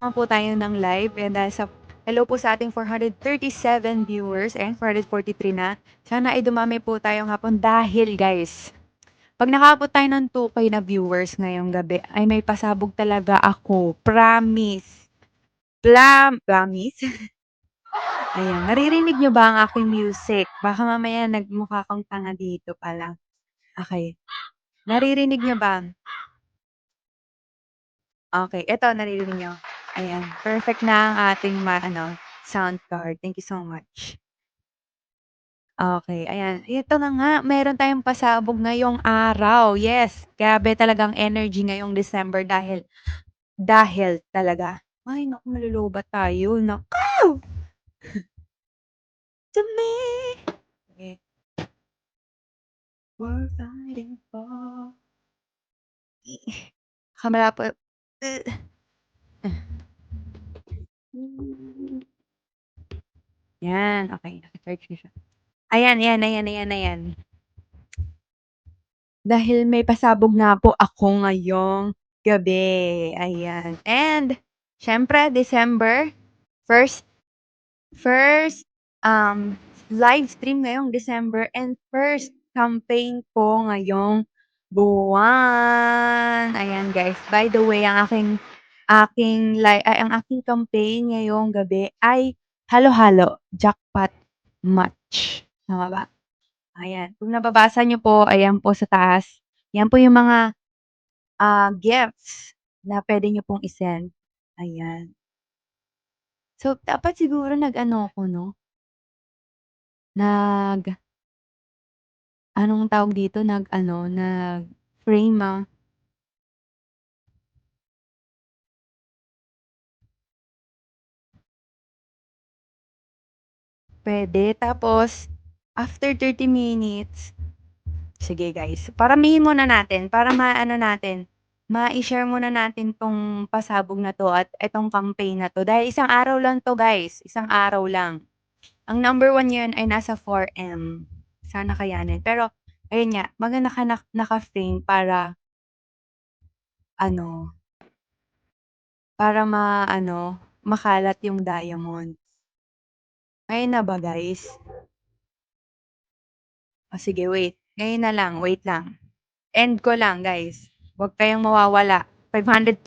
Naman po tayo ng live and hello po sa ating 437 viewers and 443 na. Sana ay dumami po tayo hapon dahil guys, pag nakaabot tayo ng 2K na viewers ngayong gabi, ay may pasabog talaga ako. Promise. Promise? Ayan, naririnig nyo ba ang aking music? Baka mamaya nagmukha kang tanga dito pala. Okay. Naririnig nyo ba? Okay, eto naririnig niyo. Ayan, perfect na ang ating sound card. Thank you so much. Okay, ayan. Ito na nga, meron tayong pasabog ngayong araw. Yes, grabe talagang energy ngayong December dahil talaga. Ay, naku, malulubat tayo. Naku! To me! Okay. We're fighting for... Kamera po. Yan, okay. Naka-search ko siya. Ayan, ayan, ayan, ayan, ayan. Dahil may pasabog nga po ako ngayong gabi, ayan. And siyempre December, first first, live stream ngayong December and first campaign ko ngayong buwan. Ayan guys, by the way ang aking campaign ngayong gabi ay halo-halo jackpot match, tama ba? Ayan, kung nababasa niyo po, ayan po sa taas, yan po yung mga, gifts na puwede niyo pong i-send, ayan. So, dapat siguro nag-ano ako 'no, nag anong tawag dito, nag-frame, puwede. Tapos after 30 minutes sige guys, paramihin muna natin para maano natin, mai-share muna natin 'tong pasabog na 'to at itong campaign na 'to dahil isang araw lang 'to guys, isang araw lang. Ang number 1 niyan ay nasa 4M. Sana kayanin. Pero ayun nga, maganda naka-frame para ano, para makalat yung diamond. Ngayon na ba guys? O sige wait, ngayon na lang, wait lang. End ko lang guys, 'wag kayong mawawala. 500